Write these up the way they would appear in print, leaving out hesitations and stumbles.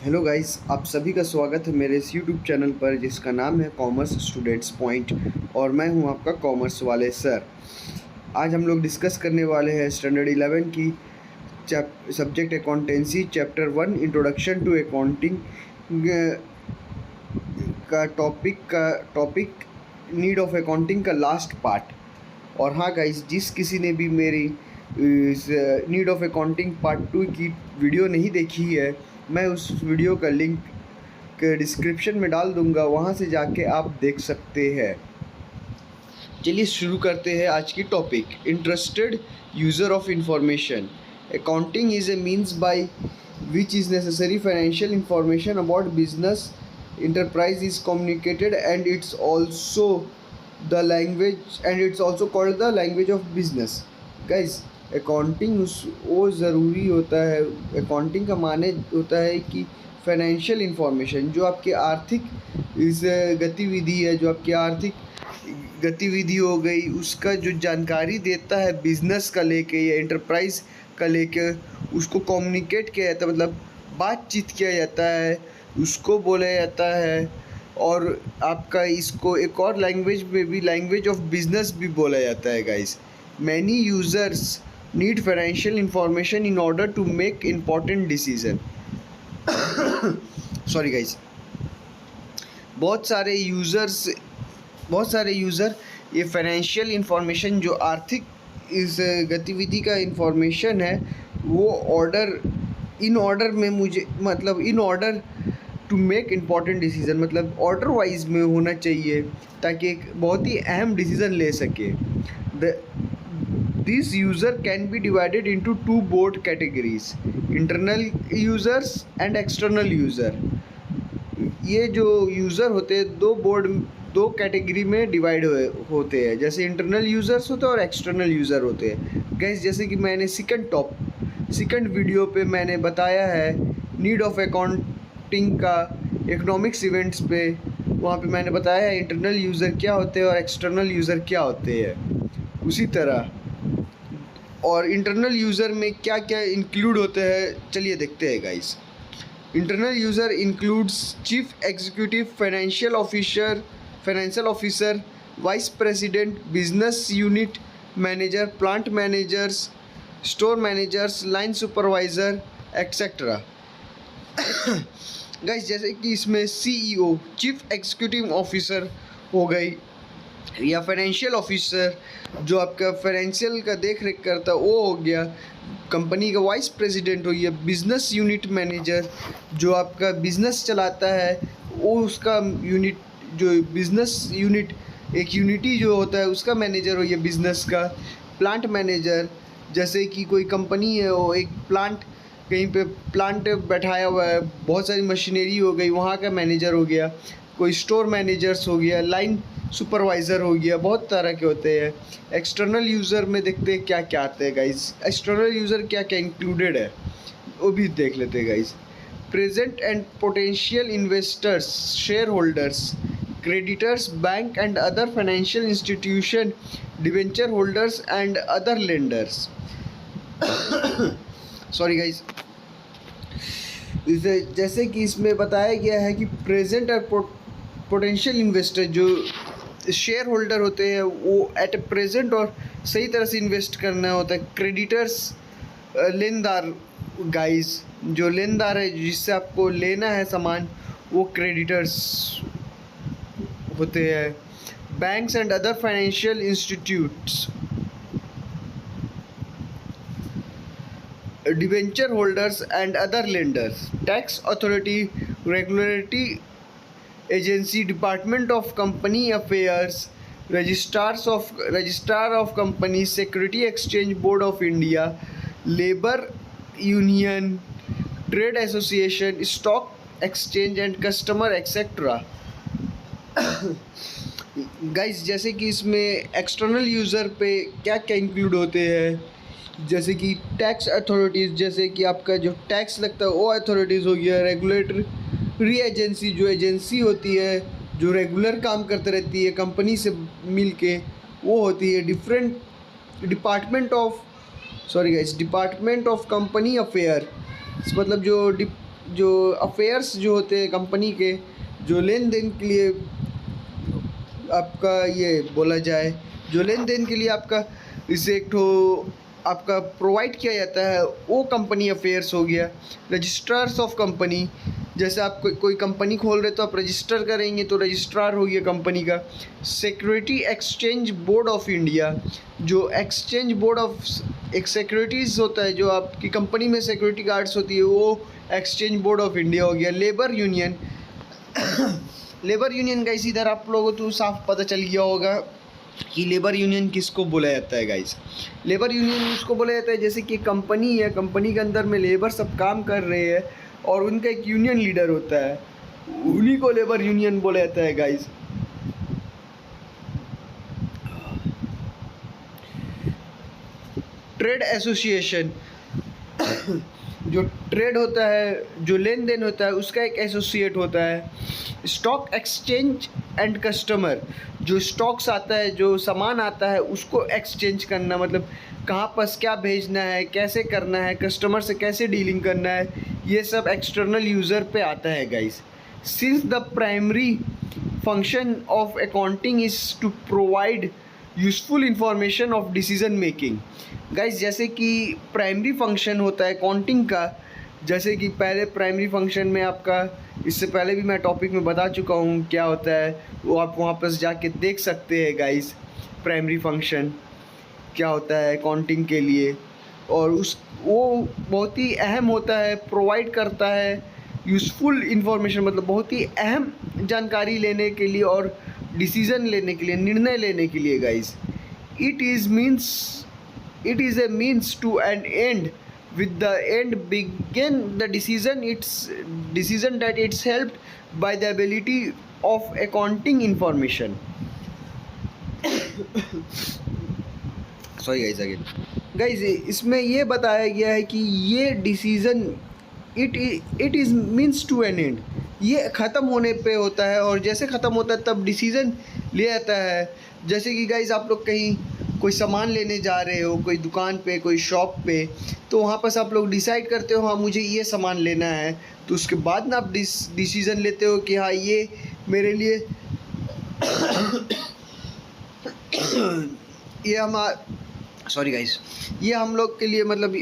Hello guys, आप सभी का स्वागत है मेरे इस यूट्यूब चैनल पर जिसका नाम है कॉमर्स स्टूडेंट्स पॉइंट। और मैं हूं आपका कॉमर्स वाले सर। आज हम लोग डिस्कस करने वाले हैं स्टैंडर्ड 11 की subject accountancy chapter 1 introduction to accounting का टॉपिक नीड ऑफ अकाउंटिंग का लास्ट पार्ट। और हाँ गाइस, जिस किसी ने भी मेरी इस नीड ऑफ अकाउंटिंग पार्ट 2 की वीडियो नहीं देखी है, मैं उस वीडियो का लिंक डिस्क्रिप्शन में डाल दूंगा, वहाँ से जाके आप देख सकते हैं। चलिए शुरू करते हैं आज की topic. Interested user of information. Accounting is a means by which is necessary financial information about business enterprise is communicated, and it's also called the language of business. Guys, accounting वो ज़रूरी होता है। अकाउंटिंग का माने होता है कि financial information जो आपकी आर्थिक इस गतिविधि है, जो आपकी आर्थिक गतिविधि हो गई, उसका जो जानकारी देता है बिजनेस का लेके या एंटरप्राइज का लेके, उसको कम्युनिकेट किया जाता है, मतलब बातचीत किया जाता है, उसको बोला जाता है। और आपका इसको एक और लैंग्वेज में भी लैंग्वेज ऑफ बिजनेस भी बोला जाता है guys. Many users need financial information in order to make important decision. Sorry guys, बहुत सारे यूज़र ये फाइनेंशियल इंफॉर्मेशन जो आर्थिक इस गतिविधि का इंफॉर्मेशन है, वो in order to make important decision, मतलब ऑर्डर वाइज में होना चाहिए ताकि एक बहुत ही अहम डिसीजन ले सके। This user can be divided into two board categories, internal users and external user. ये जो यूज़र होते हैं दो कैटेगरी में डिवाइड होते हैं, जैसे इंटरनल यूज़र्स होते हैं और एक्सटर्नल यूज़र होते हैं। गैस, जैसे कि मैंने सेकंड वीडियो पे मैंने बताया है नीड ऑफ अकाउंटिंग का इकोनॉमिक्स इवेंट्स पे, वहाँ पे मैंने बताया है इंटरनल यूज़र क्या होते हैं और एक्सटर्नल यूज़र क्या होते हैं। उसी तरह और इंटरनल यूज़र में क्या क्या इंक्लूड होते हैं, चलिए देखते हैं guys. Internal user includes chief executive financial officer, vice president, business unit manager, plant managers, store managers, line supervisor etcetera. Guys, जैसे कि इसमें सीईओ चीफ एग्जीक्यूटिव ऑफिसर हो गई, या फाइनेंशियल ऑफिसर जो आपका फाइनेंशियल का देख रेख करता है वो हो गया, कंपनी का वाइस प्रेसिडेंट हो गया, बिजनेस यूनिट मैनेजर जो आपका बिजनेस चलाता है वो उसका यूनिट, जो बिजनेस यूनिट एक यूनिटी जो होता है उसका मैनेजर हो गया बिजनेस का। प्लांट मैनेजर, जैसे कि कोई कंपनी है वो एक प्लांट कहीं पे प्लांट बैठाया हुआ है, बहुत सारी मशीनरी हो गई, वहाँ का मैनेजर हो गया। कोई स्टोर मैनेजर्स हो गया, लाइन सुपरवाइज़र हो गया, बहुत तरह के होते हैं। एक्सटर्नल यूज़र में देखते हैं क्या क्या आते हैं गाइस। एक्सटर्नल यूज़र क्या क्या इंक्लूडेड है वो भी देख लेते हैं guys. Present and potential investors, share holders, creditors, bank and other financial institution, debenture holders and other lenders. Sorry guys, जैसे कि इसमें बताया गया है कि प्रेजेंट और पोटेंशियल इन्वेस्टर जो शेयर होल्डर होते हैं वो एट प्रेजेंट और सही तरह से इन्वेस्ट करना होता है। क्रेडिटर्स लेनदार गाइस, जो लेनदार है जिससे आपको लेना है सामान, वो क्रेडिटर्स होते हैं। Banks and other financial institutes, debenture holders and other lenders. Tax authority, regulatory agency, department of company affairs, registrar of company, security exchange board of India, labour union, trade association, stock exchange and customer etcetera. Guys, जैसे कि इसमें external user पे क्या क्या include होते हैं, जैसे कि टैक्स अथॉरिटीज़, जैसे कि आपका जो टैक्स लगता है वो अथॉरिटीज़ हो गया। रेगुलेटरी एजेंसी, जो एजेंसी होती है जो रेगुलर काम करते रहती है कंपनी से मिल के, वो होती है different department of company affair, मतलब जो जो अफेयर्स जो होते हैं कंपनी के, जो लेन देन के लिए आपका ये बोला जाए, जो लेन देन के लिए आपका इसे एक ठो आपका प्रोवाइड किया जाता है, वो कंपनी अफेयर्स हो गया। रजिस्ट्रार्स ऑफ कंपनी, जैसे आप कोई कंपनी खोल रहे तो आप रजिस्टर करेंगे तो रजिस्ट्रार हो गया कंपनी का। Security exchange board of India, जो एक्सचेंज बोर्ड ऑफ एक सिक्योरिटीज़ होता है, जो आपकी कंपनी में सिक्योरिटी गार्ड्स होती है, वो एक्सचेंज बोर्ड ऑफ इंडिया हो गया। Labour union labour union guys, इधर आप लोगों को तो साफ पता चल गया होगा कि लेबर यूनियन किसको बोला जाता है गाइस। लेबर यूनियन उसको बोला जाता है जैसे कि कंपनी है, कंपनी के अंदर में लेबर सब काम कर रहे हैं और उनका एक यूनियन लीडर होता है, उन्हीं को लेबर यूनियन बोला जाता है गाइस। ट्रेड एसोसिएशन, जो ट्रेड होता है, जो लेन देन होता है, उसका एक एसोसिएट होता है। स्टॉक एक्सचेंज एंड कस्टमर, जो स्टॉक्स आता है, जो सामान आता है, उसको एक्सचेंज करना, मतलब कहाँ पर क्या भेजना है, कैसे करना है, कस्टमर से कैसे डीलिंग करना है, ये सब एक्सटर्नल यूज़र पे आता है guys. Since the primary function of accounting is to provide useful information of decision making. Guys, जैसे कि प्राइमरी फंक्शन होता है अकाउंटिंग का, जैसे कि पहले प्राइमरी फंक्शन में आपका, इससे पहले भी मैं टॉपिक में बता चुका हूँ क्या होता है, वो आप वहाँ पर जाके देख सकते हैं गाइस, प्राइमरी फंक्शन क्या होता है अकाउंटिंग के लिए। और वो बहुत ही अहम होता है, प्रोवाइड करता है यूज़फुल इंफॉर्मेशन, मतलब बहुत ही अहम जानकारी लेने के लिए और डिसीज़न लेने के लिए, निर्णय लेने के लिए guys. It is a means to an end, with the end begin the decision that it's helped by the ability of accounting information. Sorry guys, again guys, इसमें ये बताया गया है कि ये decision it is means to an end, ये ख़त्म होने पे होता है, और जैसे ख़त्म होता है तब डिसीज़न लिया जाता है। जैसे कि गाइज आप लोग कहीं कोई सामान लेने जा रहे हो, कोई दुकान पे, कोई शॉप पे, तो वहाँ पर आप लोग डिसाइड करते हो हाँ मुझे ये सामान लेना है, तो उसके बाद ना आप डिसीज़न लेते हो कि हाँ ये मेरे लिए ये सॉरी गाइस, ये हम लोग के लिए, मतलब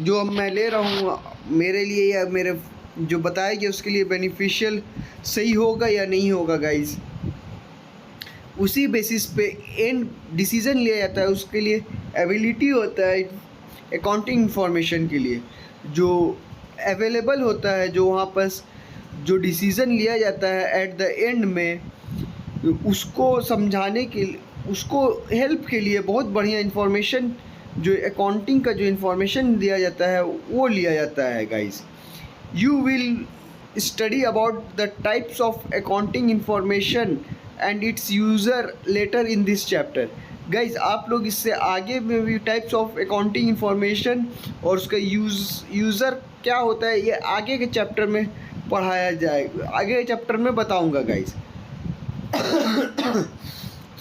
जो मैं ले रहा हूँ मेरे लिए या मेरे जो बताया गया उसके लिए बेनिफिशियल सही होगा या नहीं होगा गाइस। उसी बेसिस पे एंड डिसीज़न लिया जाता है, उसके लिए एबिलिटी होता है अकाउंटिंग इंफॉर्मेशन के लिए, जो अवेलेबल होता है, जो वहाँ पर जो डिसीज़न लिया जाता है एट द एंड में, उसको समझाने के लिए, उसको हेल्प के लिए बहुत बढ़िया इंफॉर्मेशन, जो अकाउंटिंग का जो इंफॉर्मेशन दिया जाता है वो लिया जाता है guys. You will study about the types of accounting information and its user later in this chapter. Guys, आप लोग इससे आगे में भी टाइप्स ऑफ अकाउंटिंग इंफॉर्मेशन और उसका यूज़र क्या होता है, ये आगे के चैप्टर में पढ़ाया जाएगा, आगे के चैप्टर में बताऊंगा गाइज।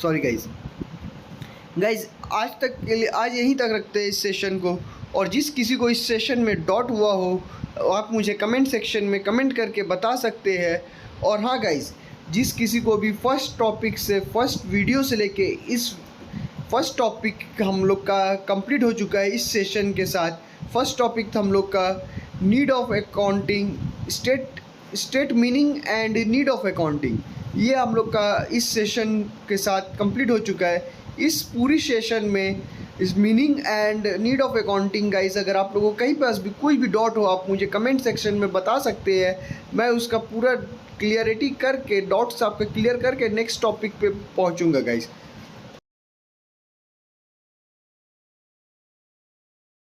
सॉरी गाइज, आज तक के लिए आज यहीं तक रखते हैं इस सेशन को, और जिस किसी को इस सेशन में डॉट हुआ हो आप मुझे कमेंट सेक्शन में कमेंट करके बता सकते हैं। और हाँ गाइज, जिस किसी को भी फर्स्ट टॉपिक से, फर्स्ट वीडियो से लेके इस फर्स्ट टॉपिक हम लोग का कंप्लीट हो चुका है इस सेशन के साथ। फर्स्ट टॉपिक था हम लोग का need of accounting, state meaning and need of accounting, ये हम लोग का इस सेशन के साथ कंप्लीट हो चुका है। इस पूरी सेशन में इस meaning and need of accounting guys, अगर आप लोगों को कहीं पास भी कोई भी डॉट हो आप मुझे कमेंट सेक्शन में बता सकते हैं, मैं उसका पूरा क्लियरिटी करके, डॉट्स आपका क्लियर करके नेक्स्ट टॉपिक पे पहुंचूंगा गाइस।